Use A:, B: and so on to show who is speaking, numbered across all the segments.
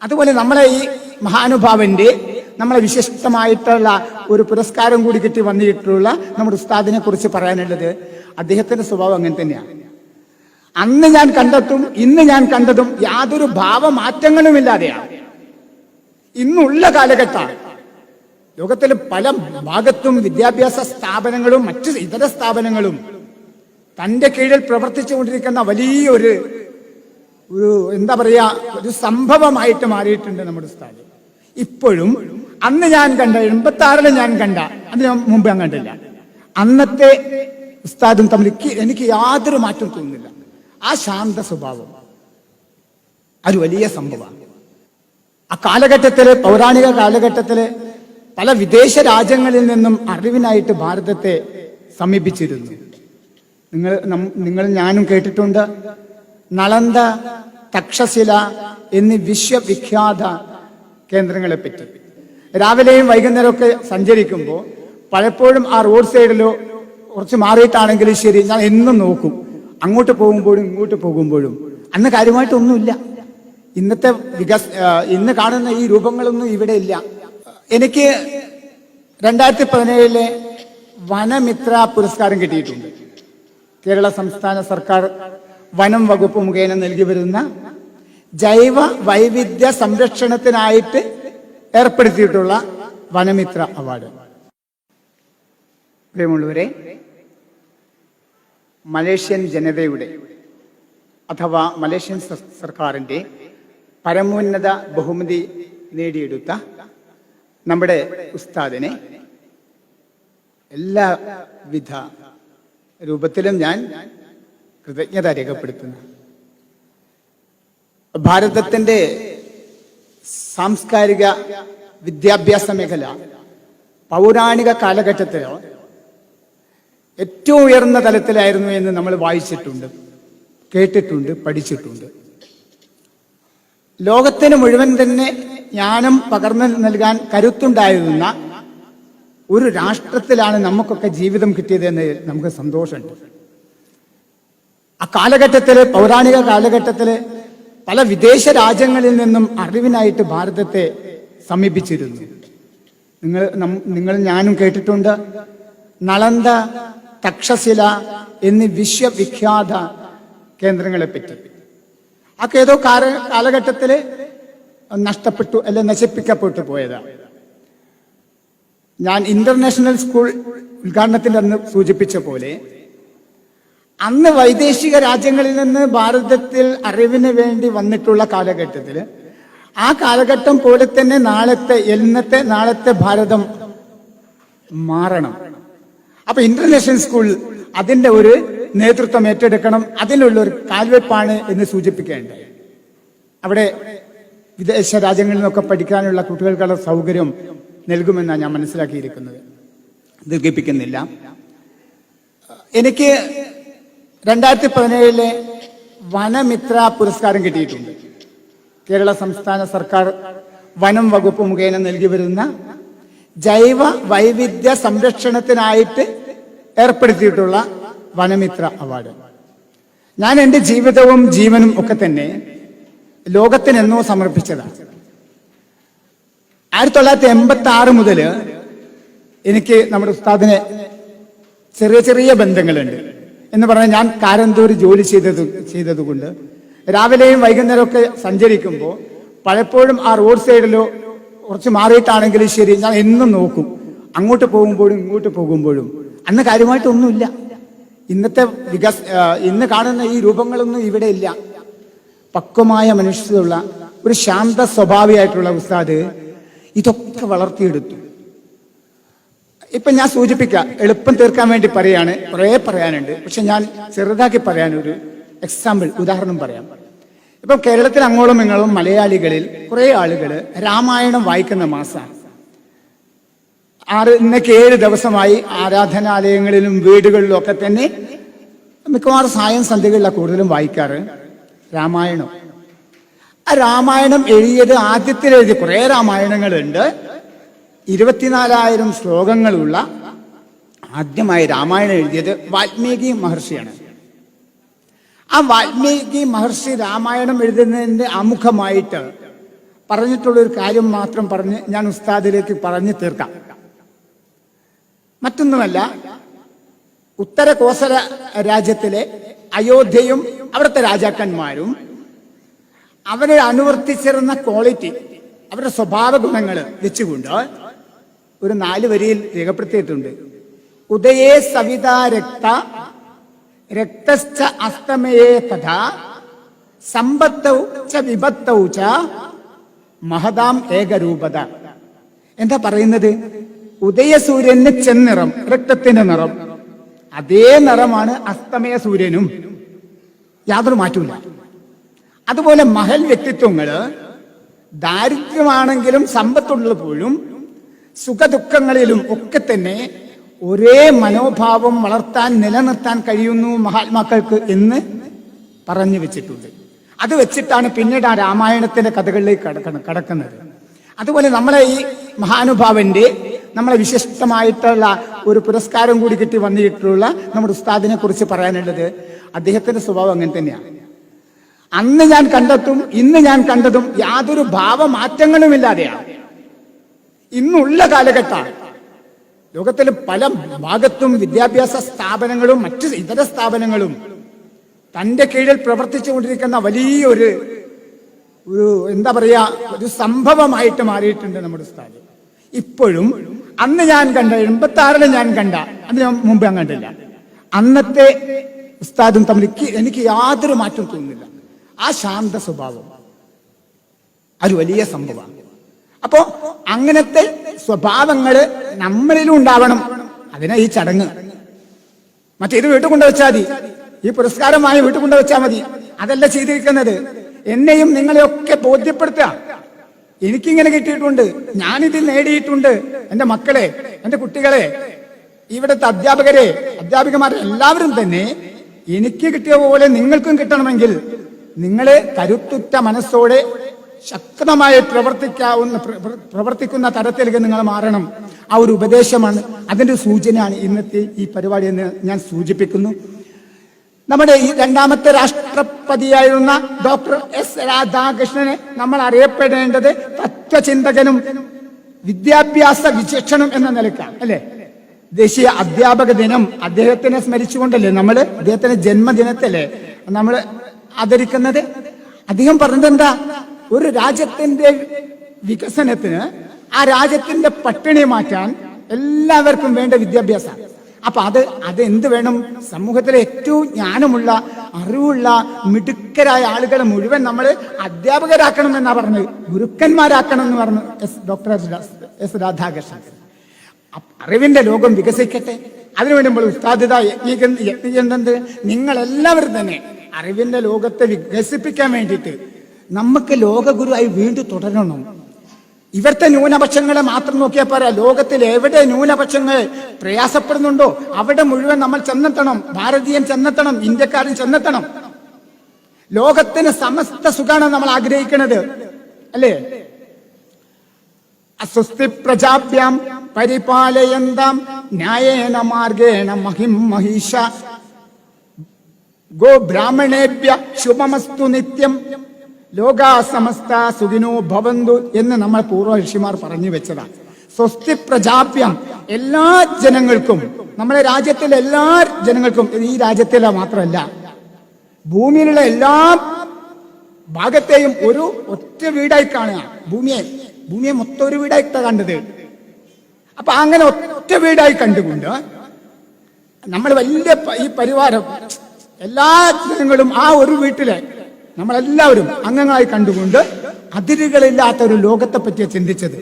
A: അതുപോലെ നമ്മളെ ഈ മഹാനുഭാവന്റെ നമ്മളെ വിശിഷ്ടമായിട്ടുള്ള ഒരു പുരസ്കാരം കൂടി കിട്ടി വന്നിട്ടുള്ള നമ്മുടെ ഉസ്താദിനെ കുറിച്ച് പറയാനുള്ളത്, അദ്ദേഹത്തിന്റെ സ്വഭാവം അങ്ങനെ തന്നെയാണ്. അന്ന് ഞാൻ കണ്ടെത്തും ഇന്ന് ഞാൻ കണ്ടതും യാതൊരു ഭാവമാറ്റങ്ങളുമില്ലാതെയാണ്. ഇന്നുള്ള കാലഘട്ടമാണ്. ലോകത്തിലെ പല ഭാഗത്തും വിദ്യാഭ്യാസ സ്ഥാപനങ്ങളും മറ്റ് ഇതര സ്ഥാപനങ്ങളും തന്റെ കീഴിൽ പ്രവർത്തിച്ചുകൊണ്ടിരിക്കുന്ന വലിയൊരു എന്താ പറയാ ഒരു സംഭവമായിട്ട് മാറിയിട്ടുണ്ട് നമ്മുടെ ഉസ്താദ്. ഇപ്പോഴും അന്ന് ഞാൻ കണ്ട 86-ൽ ഞാൻ കണ്ട, അതിന് മുമ്പ് ഞാൻ കണ്ടില്ല, അന്നത്തെ ഉസ്താദും തമ്മിൽ എനിക്ക് യാതൊരു മാറ്റം തോന്നുന്നില്ല. ആ ശാന്ത സ്വഭാവം ഒരു വലിയ സംഭവമാണ്. ആ കാലഘട്ടത്തില്, പൗരാണിക കാലഘട്ടത്തില് പല വിദേശ രാജ്യങ്ങളിൽ നിന്നും അറിവിനായിട്ട് ഭാരതത്തെ സമീപിച്ചിരുന്നു. നിങ്ങൾ ഞാനും കേട്ടിട്ടുണ്ട്. നളന്ദ, തക്ഷശില എന്നീ വിശ്വവിഖ്യാത കേന്ദ്രങ്ങളെ പറ്റി. രാവിലെയും വൈകുന്നേരമൊക്കെ സഞ്ചരിക്കുമ്പോൾ പലപ്പോഴും ആ റോഡ് സൈഡിലോ കുറച്ച് മാറിയിട്ടാണെങ്കിലും ശരി, ഞാൻ എന്നും നോക്കും, അങ്ങോട്ട് പോകുമ്പോഴും ഇങ്ങോട്ട് പോകുമ്പോഴും. അന്ന് കാര്യമായിട്ടൊന്നുമില്ല. ഇന്ന് കാണുന്ന ഈ രൂപങ്ങളൊന്നും ഇവിടെ ഇല്ല. എനിക്ക് 2017 വനമിത്ര പുരസ്കാരം കിട്ടിയിട്ടുണ്ട്. കേരള സംസ്ഥാന സർക്കാർ വനം വകുപ്പ് മുഖേന നൽകി വരുന്ന ജൈവ വൈവിധ്യ സംരക്ഷണത്തിനായിട്ട് ഏർപ്പെടുത്തിയിട്ടുള്ള വനമിത്ര അവാർഡ്. പ്രിയമുള്ളവരെ, മലേഷ്യൻ ജനതയുടെ അഥവാ മലേഷ്യൻ സർക്കാരിന്റെ പരമോന്നത ബഹുമതി നേടിയെടുത്ത നമ്മുടെ ഉസ്താദിനെ എല്ലാവിധ രൂപത്തിലും ഞാൻ കൃതജ്ഞത രേഖപ്പെടുത്തുന്നു. ഭാരതത്തിന്റെ സാംസ്കാരിക വിദ്യാഭ്യാസ മേഖല പൗരാണിക കാലഘട്ടത്തിലോ ഏറ്റവും ഉയർന്ന തലത്തിലായിരുന്നു എന്ന് നമ്മൾ വായിച്ചിട്ടുണ്ട്, കേട്ടിട്ടുണ്ട്, പഠിച്ചിട്ടുണ്ട്. ലോകത്തിന് മുഴുവൻ തന്നെ ജ്ഞാനം പകർന്നു നൽകാൻ കരുത്തുണ്ടായിരുന്ന ഒരു രാഷ്ട്രത്തിലാണ് നമുക്കൊക്കെ ജീവിതം കിട്ടിയതെന്ന് നമുക്ക് സന്തോഷമുണ്ട്. ആ കാലഘട്ടത്തില്, പൗരാണിക കാലഘട്ടത്തില് പല വിദേശ രാജ്യങ്ങളിൽ നിന്നും അറിവിനായിട്ട് ഭാരതത്തെ സമീപിച്ചിരുന്നു. നിങ്ങൾ ഞാനും കേട്ടിട്ടുണ്ട്. നളന്ദ, തക്ഷശില എന്നീ വിശ്വവിഖ്യാത കേന്ദ്രങ്ങളെ പറ്റി. ഒക്കെ ഏതോ കാലഘട്ടത്തില് നഷ്ടപ്പെട്ടു അല്ലെ നശിപ്പിക്കപ്പെട്ടു പോയതാണ്. ഞാൻ ഇന്റർനാഷണൽ സ്കൂൾ ഉദ്ഘാടനത്തിൽ അന്ന് സൂചിപ്പിച്ച പോലെ അന്ന് വൈദേശിക രാജ്യങ്ങളിൽ നിന്ന് ഭാരതത്തിൽ അറിവിന് വേണ്ടി വന്നിട്ടുള്ള കാലഘട്ടത്തിൽ ആ കാലഘട്ടം പോലെ തന്നെ നാളത്തെ ഭാരതം മാറണം. അപ്പൊ ഇന്റർനാഷണൽ സ്കൂൾ അതിന്റെ ഒരു നേതൃത്വം ഏറ്റെടുക്കണം, അതിനുള്ള ഒരു കാൽവെപ്പാണ് എന്ന് സൂചിപ്പിക്കേണ്ടത്. അവിടെ വിദേശ രാജ്യങ്ങളിൽ നിന്നൊക്കെ പഠിക്കാനുള്ള കുട്ടികൾക്കുള്ള സൗകര്യം നൽകുമെന്നാണ് ഞാൻ മനസ്സിലാക്കിയിരിക്കുന്നത്. ദീർഘിപ്പിക്കുന്നില്ല. എനിക്ക് 2017 വനമിത്ര പുരസ്കാരം കിട്ടിയിട്ടുണ്ട്. കേരള സംസ്ഥാന സർക്കാർ വനം വകുപ്പ് മുഖേന നൽകി വരുന്ന ജൈവ വൈവിധ്യ സംരക്ഷണത്തിനായിട്ട് ഏർപ്പെടുത്തിയിട്ടുള്ള വനമിത്ര അവാർഡ്. ഞാൻ എൻ്റെ ജീവിതവും ജീവനും ഒക്കെ തന്നെ ലോകത്തിനെന്നോ സമർപ്പിച്ചതാണ്. 1986 മുതൽ എനിക്ക് നമ്മുടെ ഉസ്താദിനെ ചെറിയ ബന്ധങ്ങളുണ്ട്. എന്ന് പറഞ്ഞാൽ ഞാൻ കാരന്തൂർ ജോലി ചെയ്തതുകൊണ്ട് രാവിലെയും വൈകുന്നേരമൊക്കെ സഞ്ചരിക്കുമ്പോൾ പലപ്പോഴും ആ റോഡ് സൈഡിലോ കുറച്ച് മാറിയിട്ടാണെങ്കിലും ശരി, ഞാൻ എന്നും നോക്കും, അങ്ങോട്ട് പോകുമ്പോഴും ഇങ്ങോട്ട് പോകുമ്പോഴും. അന്ന് കാര്യമായിട്ടൊന്നുമില്ല. ഇന്ന് കാണുന്ന ഈ രൂപങ്ങളൊന്നും ഇവിടെ ഇല്ല. പക്വമായ മനുഷ്യരുള്ള ഒരു ശാന്ത സ്വഭാവിയായിട്ടുള്ള ഉസ്താദ് ഇതൊക്കെ വളർത്തിയെടുത്തു. ഇപ്പൊ ഞാൻ സൂചിപ്പിക്കാം, എളുപ്പം തീർക്കാൻ വേണ്ടി പറയാണ്, കുറേ പറയാനുണ്ട്. പക്ഷെ ഞാൻ ചെറുതാക്കി പറയാനൊരു ഉദാഹരണം പറയാം. ഇപ്പം കേരളത്തിൽ അങ്ങോളം ഇങ്ങോളം മലയാളികളിൽ കുറെ ആളുകൾ രാമായണം വായിക്കുന്ന മാസമാണ്. ഇന്നൊക്കെ 7 ദിവസമായി ആരാധനാലയങ്ങളിലും വീടുകളിലും ഒക്കെ തന്നെ മിക്കവാറും സായം സന്ധ്യകളിലാണ് കൂടുതലും വായിക്കാറ് രാമായണം. ആ രാമായണം എഴുതിയത് ആദ്യത്തിലെഴുതി കുറെ രാമായണങ്ങളുണ്ട്. 24,000 ശ്ലോകങ്ങളുള്ള ആദ്യമായി രാമായണം എഴുതിയത് വാൽമീകി മഹർഷിയാണ്. ആ വാൽമീകി മഹർഷി രാമായണം എഴുതുന്നതിന്റെ ആമുഖമായിട്ട് പറഞ്ഞിട്ടുള്ളൊരു കാര്യം മാത്രം പറഞ്ഞ് ഞാൻ ഉസ്താദിലേക്ക് പറഞ്ഞു തീർക്കാം. മറ്റൊന്നുമല്ല, ഉത്തര കോസല രാജ്യത്തിലെ അയോധ്യയും അവിടുത്തെ രാജാക്കന്മാരും അവരെ അനുവർത്തിച്ചിരുന്ന ക്വാളിറ്റി, അവരുടെ സ്വഭാവ ഗുണങ്ങൾ വെച്ചുകൊണ്ട് ഒരു 4 വരിയിൽ രേഖപ്പെടുത്തിയിട്ടുണ്ട്. ഉദയേ സവിത രക്ത രക്തശ്ച അസ്തമയേ തഥാ സമ്പത്തൗ ച വിപത്തൗ ച മഹതാം ഏകരൂപത. എന്താ പറയുന്നത്? ഉദയസൂര്യന് ചെന്നിറം, രക്തത്തിന്റെ നിറം, അതേ നിറമാണ് അസ്തമയ സൂര്യനും, യാതൊരു മാറ്റമില്ല. അതുപോലെ മഹൽ വ്യക്തിത്വങ്ങള് ദാരിദ്ര്യമാണെങ്കിലും സമ്പത്തുള്ളപ്പോഴും സുഖദുഃഖങ്ങളിലും ഒക്കെ തന്നെ ഒരേ മനോഭാവം വളർത്താൻ നിലനിർത്താൻ കഴിയുന്നു മഹാത്മാക്കൾക്ക് എന്ന് പറഞ്ഞു വെച്ചിട്ടുണ്ട്. അത് വെച്ചിട്ടാണ് പിന്നീട് ആ രാമായണത്തിന്റെ കഥകളിലേക്ക് കടക്കുന്നത്. അതുപോലെ നമ്മളെ ഈ മഹാനുഭാവന്റെ നമ്മളെ വിശിഷ്ടമായിട്ടുള്ള ഒരു പുരസ്കാരം കൂടി കിട്ടി വന്നിട്ടുള്ള നമ്മുടെ ഉസ്താദിനെ കുറിച്ച് പറയാനുള്ളത്, അദ്ദേഹത്തിന്റെ സ്വഭാവം അങ്ങനെ തന്നെയാണ്. അന്ന് ഞാൻ കണ്ടെത്തും ഇന്ന് ഞാൻ കണ്ടതും യാതൊരു ഭാവമാറ്റങ്ങളുമില്ലാതെയാണ്. ഇന്നുള്ള കാലഘട്ടമാണ്. ലോകത്തിൽ പല ഭാഗത്തും വിദ്യാഭ്യാസ സ്ഥാപനങ്ങളും മറ്റു ഇതര സ്ഥാപനങ്ങളും തന്റെ കീഴിൽ പ്രവർത്തിച്ചുകൊണ്ടിരിക്കുന്ന വലിയൊരു എന്താ പറയാ, ഒരു സംഭവമായിട്ട് മാറിയിട്ടുണ്ട് നമ്മുടെ ഉസ്താദ്. ഇപ്പോഴും അന്ന് ഞാൻ കണ്ട 86 ഞാൻ കണ്ട, അതിന് മുമ്പ് ഞാൻ കണ്ടില്ല, അന്നത്തെ ഉസ്താദും തമ്മിൽ എനിക്ക് യാതൊരു മാറ്റം തോന്നുന്നില്ല. ആ ശാന്ത സ്വഭാവം അത് വലിയ സംഭവമാണ്. അപ്പോ അങ്ങനത്തെ സ്വഭാവങ്ങള് നമ്മളിലും ഉണ്ടാവണം. അതിനാ ഈ ചടങ്ങ്. മറ്റേത് വീട്ടിൽ കൊണ്ടുവച്ചാൽ മതി, ഈ പുരസ്കാരമായി വീട്ടിൽ കൊണ്ടുവച്ചാൽ മതി. അതല്ല ചെയ്തിരിക്കുന്നത്. എന്നെയും നിങ്ങളെയൊക്കെ ബോധ്യപ്പെടുത്തുക. എനിക്കിങ്ങനെ കിട്ടിയിട്ടുണ്ട്, ഞാനിതിൽ നേടിയിട്ടുണ്ട്. എന്റെ മക്കളെ, എന്റെ കുട്ടികളെ, ഇവിടുത്തെ അധ്യാപകരെ, അധ്യാപികമാരെ എല്ലാവരും തന്നെ എനിക്ക് കിട്ടിയ പോലെ നിങ്ങൾക്കും കിട്ടണമെങ്കിൽ നിങ്ങളെ കരുത്തുറ്റ മനസ്സോടെ ശക്തമായി പ്രവർത്തിക്കുന്ന തരത്തിലേക്ക് നിങ്ങൾ മാറണം. ആ ഒരു ഉപദേശമാണ്, അതിന്റെ സൂചനയാണ് ഇന്നത്തെ ഈ പരിപാടി എന്ന് ഞാൻ സൂചിപ്പിക്കുന്നു. നമ്മുടെ ഈ 2ാമത്തെ രാഷ്ട്രപതിയായിരുന്ന ഡോക്ടർ എസ് രാധാകൃഷ്ണനെ നമ്മൾ അറിയപ്പെടേണ്ടത് തത്വചിന്തകനും വിദ്യാഭ്യാസ വിചക്ഷണം എന്ന നിലയ്ക്കാണ്, അല്ലെ? ദേശീയ അധ്യാപക ദിനം അദ്ദേഹത്തിനെ സ്മരിച്ചുകൊണ്ടല്ലേ നമ്മൾ അദ്ദേഹത്തിന്റെ ജന്മദിനത്തല്ലേ നമ്മൾ ആദരിക്കുന്നത്. അദ്ദേഹം പറഞ്ഞത് എന്താ? ഒരു രാജ്യത്തിന്റെ വികസനത്തിന്, ആ രാജ്യത്തിന്റെ പട്ടിണി മാറ്റാൻ എല്ലാവർക്കും വേണ്ട വിദ്യാഭ്യാസം. അപ്പൊ അത് എന്ത് വേണം? സമൂഹത്തിലെ ഏറ്റവും ജ്ഞാനമുള്ള, അറിവുള്ള, മിടുക്കരായ ആളുകളെ മുഴുവൻ നമ്മൾ അധ്യാപകരാക്കണം എന്നാ പറഞ്ഞത്, ഗുരുക്കന്മാരാക്കണം എന്ന് പറഞ്ഞു ഡോക്ടർ എസ് രാധാകൃഷ്ണൻ. അറിവിന്റെ ലോകം വികസിക്കട്ടെ, അതിനുവേണ്ടി നമ്മൾ ഉസ്താദിത യത്നിക്കുന്നത്. നിങ്ങൾ എല്ലാവരും തന്നെ അറിവിന്റെ ലോകത്തെ വികസിപ്പിക്കാൻ വേണ്ടിയിട്ട് നമുക്ക് ലോകഗുരുവായി വീണ്ടും തുടരണം. ഇവിടുത്തെ ന്യൂനപക്ഷങ്ങളെ മാത്രം നോക്കിയാൽ പോരാ. ലോകത്തിൽ എവിടെ ന്യൂനപക്ഷങ്ങൾ പ്രയാസപ്പെടുന്നുണ്ടോ അവിടെ മുഴുവൻ നമ്മൾ ചെന്നെത്തണം. ഭാരതീയൻ ചെന്നെത്തണം, ഇന്ത്യക്കാരൻ ചെന്നെത്തണം. ലോകത്തിന് സമസ്ത സുഖാണ് നമ്മൾ ആഗ്രഹിക്കുന്നത്, അല്ലേ? അസ്വസ്തി പ്രജാഭ്യാം പരിപാലയന്താം ന്യായേന മാർഗേണ മഹിം മഹിഷ ഗോ ബ്രാഹ്മണേഭ്യ ശുഭമസ്തു നിത്യം ലോകാ സമസ്ത സുഖിനോ ഭവന്തു എന്ന് നമ്മൾ പൂർവ്വ ഋഷിമാർ പറഞ്ഞു വെച്ചതാണ്. സ്വസ്തി പ്രജാഭ്യം, എല്ലാ ജനങ്ങൾക്കും, നമ്മുടെ രാജ്യത്തിലെ എല്ലാ ജനങ്ങൾക്കും, ഈ രാജ്യത്തിലെ മാത്രമല്ല ഭൂമിയിലുള്ള എല്ലാ ഭാഗത്തെയും ഒരു ഒറ്റ വീടായി കാണുക. ഭൂമിയെ മൊത്തം ഒരു വീടായിട്ടാണ് കണ്ടത്. അപ്പൊ അങ്ങനെ ഒറ്റ വീടായി കണ്ടുകൊണ്ട് നമ്മൾ വലിയ ഈ പരിവാരം എല്ലാ ജനങ്ങളും ആ ഒരു വീട്ടിലെ നമ്മളെല്ലാവരും അംഗങ്ങളായി കണ്ടുകൊണ്ട് അതിരുകളില്ലാത്ത ഒരു ലോകത്തെ പറ്റിയാണ് ചിന്തിച്ചത്.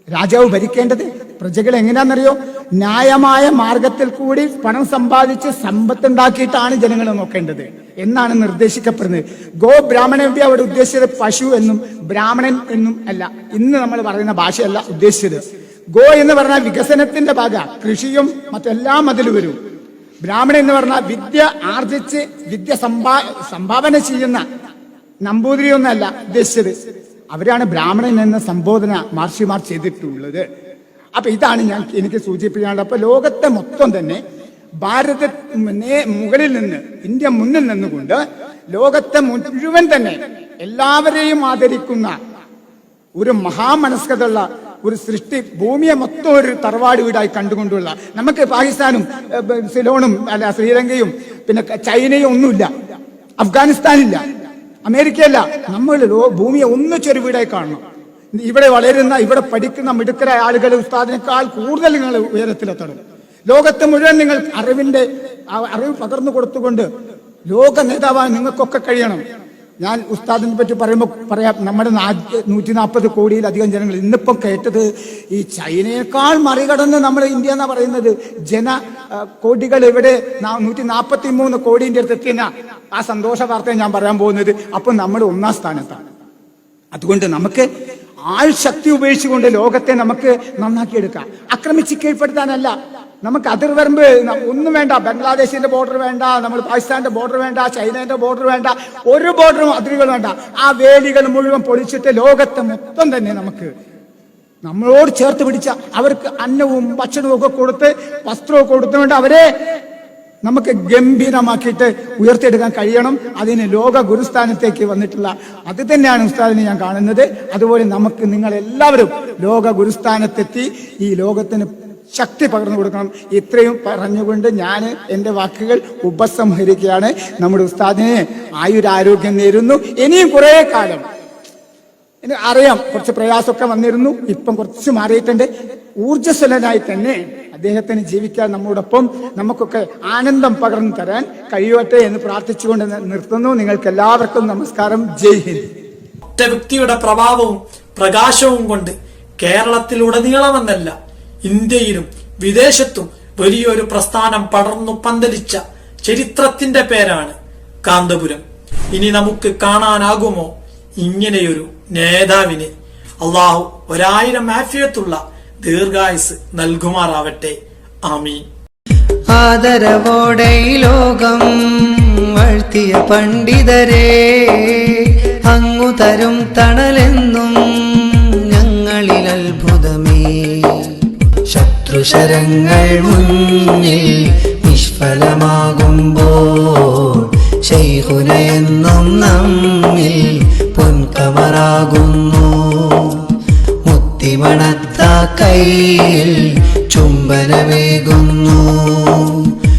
A: രാജാവ് ഭരിക്കേണ്ടത് പ്രജകൾ എങ്ങനെയാണെന്നറിയോ? ന്യായമായ മാർഗത്തിൽ കൂടി പണം സമ്പാദിച്ച് സമ്പത്തുണ്ടാക്കിയിട്ടാണ് ജനങ്ങളെ നോക്കേണ്ടത് എന്നാണ് നിർദ്ദേശിക്കപ്പെടുന്നത്. ഗോ ബ്രാഹ്മണവ്യ അവിടെ ഉദ്ദേശിച്ചത് പശു എന്നും ബ്രാഹ്മണൻ എന്നും അല്ല, ഇന്ന് നമ്മൾ പറയുന്ന ഭാഷയല്ല ഉദ്ദേശിച്ചത്. ഗോ എന്ന് പറഞ്ഞാൽ വികസനത്തിന്റെ ഭാഗ, കൃഷിയും മറ്റെല്ലാം അതിൽ വരും. ബ്രാഹ്മണൻ എന്ന് പറഞ്ഞാൽ വിദ്യ ആർജിച്ച് വിദ്യ സംഭാവന ചെയ്യുന്ന നമ്പൂതിരിയൊന്നല്ല ഉദ്ദേശിച്ചത്. അവരാണ് ബ്രാഹ്മണൻ എന്ന സംബോധന മഹർഷിമാർ ചെയ്തിട്ടുള്ളത്. അപ്പൊ ഇതാണ് എനിക്ക് സൂചിപ്പിക്കാനുള്ളത്. അപ്പൊ ലോകത്തെ മൊത്തം തന്നെ ഭാരത മുകളിൽ നിന്ന്, ഇന്ത്യ മുന്നിൽ നിന്നുകൊണ്ട് ലോകത്തെ മുഴുവൻ തന്നെ എല്ലാവരെയും ആദരിക്കുന്ന ഒരു മഹാമനസ്കതയുള്ള ഒരു സൃഷ്ടി, ഭൂമിയെ മൊത്തം ഒരു തറവാട് വീടായി കണ്ടുകൊണ്ടുള്ള, നമുക്ക് പാകിസ്ഥാനും സിലോണും അല്ല ശ്രീലങ്കയും പിന്നെ ചൈനയും ഒന്നുമില്ല, അഫ്ഗാനിസ്ഥാനില്ല, അമേരിക്കയല്ല, നമ്മൾ ഭൂമിയെ ഒന്നിച്ചൊരു വീടായി കാണണം. ഇവിടെ വളരുന്ന, ഇവിടെ പഠിക്കുന്ന മിടുക്കരായ ആളുകൾ ഉസ്താദിനേക്കാൾ കൂടുതൽ നിങ്ങൾ ഉയരത്തിലെത്തണം. ലോകത്തെ മുഴുവൻ നിങ്ങൾ അറിവ് പകർന്നു കൊടുത്തുകൊണ്ട് ലോക നേതാവാൻ നിങ്ങൾക്കൊക്കെ കഴിയണം. ഞാൻ ഉസ്താദിനെ പറ്റി പറയാം, നമ്മുടെ 140 കോടിയിലധികം ജനങ്ങൾ ഇന്നിപ്പം കേട്ടത് ഈ ചൈനയേക്കാൾ മറികടന്ന് നമ്മൾ ഇന്ത്യ എന്നാ പറയുന്നത്. കോടികൾ ഇവിടെ 143 കോടിന്റെ അടുത്ത് എത്തിയ ആ സന്തോഷ വാർത്ത ഞാൻ പറയാൻ പോകുന്നത്. അപ്പം നമ്മൾ 1-ാം സ്ഥാനത്താണ്. അതുകൊണ്ട് നമുക്ക് ശക്തി ഉപയോഗിച്ചുകൊണ്ട് ലോകത്തെ നമുക്ക് നന്നാക്കിയെടുക്കാം. ആക്രമിച്ച് കീഴ്പ്പെടുത്താനല്ല, നമുക്ക് അതിർവരമ്പ് ഒന്നും വേണ്ട. ബംഗ്ലാദേശിന്റെ ബോർഡർ വേണ്ട, നമ്മൾ പാകിസ്ഥാന്റെ ബോർഡർ വേണ്ട, ചൈനയുടെ ബോർഡർ വേണ്ട, ഒരു ബോർഡറും അതിരുകൾ വേണ്ട. ആ വേലികൾ മുഴുവൻ പൊളിച്ചിട്ട് ലോകത്തെ മൊത്തം തന്നെ നമുക്ക് നമ്മളോട് ചേർത്ത് പിടിച്ച, അവർക്ക് അന്നവും ഭക്ഷണവും ഒക്കെ കൊടുത്ത് വസ്ത്രവും കൊടുത്തുകൊണ്ട് അവരെ നമുക്ക് ഗംഭീരമാക്കിയിട്ട് ഉയർത്തിയെടുക്കാൻ കഴിയണം. അതിന് ലോക ഗുരുസ്ഥാനത്തേക്ക് വന്നിട്ടുള്ള അത് തന്നെയാണ് ഉസ്താദിനെ ഞാൻ കാണുന്നത്. അതുപോലെ നമുക്ക് നിങ്ങളെല്ലാവരും ലോക ഗുരുസ്ഥാനത്തെത്തി ഈ ലോകത്തിന് ശക്തി പകർന്നു കൊടുക്കണം. ഇത്രയും പറഞ്ഞുകൊണ്ട് ഞാൻ എൻ്റെ വാക്കുകൾ ഉപസംഹരിക്കുകയാണ്. നമ്മുടെ ഉസ്താദിനെ ആയുരാരോഗ്യം നേരുന്നു. ഇനിയും കുറെ കാലം അറിയാം, കുറച്ച് പ്രയാസമൊക്കെ വന്നിരുന്നു, ഇപ്പം കുറച്ച് മാറിയിട്ടുണ്ട്. ഊർജ്ജസ്വലനായി തന്നെ അദ്ദേഹത്തിന് ജീവിക്കാൻ നമ്മോടൊപ്പം നമുക്കൊക്കെ ആനന്ദം പകർന്നു തരാൻ കഴിയട്ടെ എന്ന് പ്രാർത്ഥിച്ചുകൊണ്ട് നിർത്തുന്നു. നിങ്ങൾക്ക് എല്ലാവർക്കും നമസ്കാരം. ജയ് ഹിന്ദ്.
B: ഒറ്റ വ്യക്തിയുടെ പ്രഭാവവും പ്രകാശവും കൊണ്ട് കേരളത്തിലുടനീളമെന്നല്ല ഇന്ത്യയിലും വിദേശത്തും വലിയൊരു പ്രസ്ഥാനം പടർന്നു പന്തലിച്ച ചരിത്രത്തിന്റെ പേരാണ് കാന്തപുരം. ഇനി നമുക്ക് കാണാനാകുമോ ഇങ്ങനെയൊരു നേതാവിനെ? അള്ളാഹു 1000 ആഫിയത്തുള്ള ദീർഘായുസ് നൽകുമാറാവട്ടെ. ആമീൻ.
C: ആദരവോടെ ലോകം വാഴ്ത്തിയ പണ്ഡിതരെ, അങ്ങു തരും തണലെന്നും ഞങ്ങളിൽ അത്ഭുതമേ. ശത്രുശരങ്ങൾ മുന്നിൽ നിഷ്ഫലമാകുമ്പോൾ ശൈഖുനയെന്നും നമ്മിൽ പൊൻകമറാകുന്നു. മുത്തിമണത്ത കൈയിൽ ചുംബനമേകുന്നു.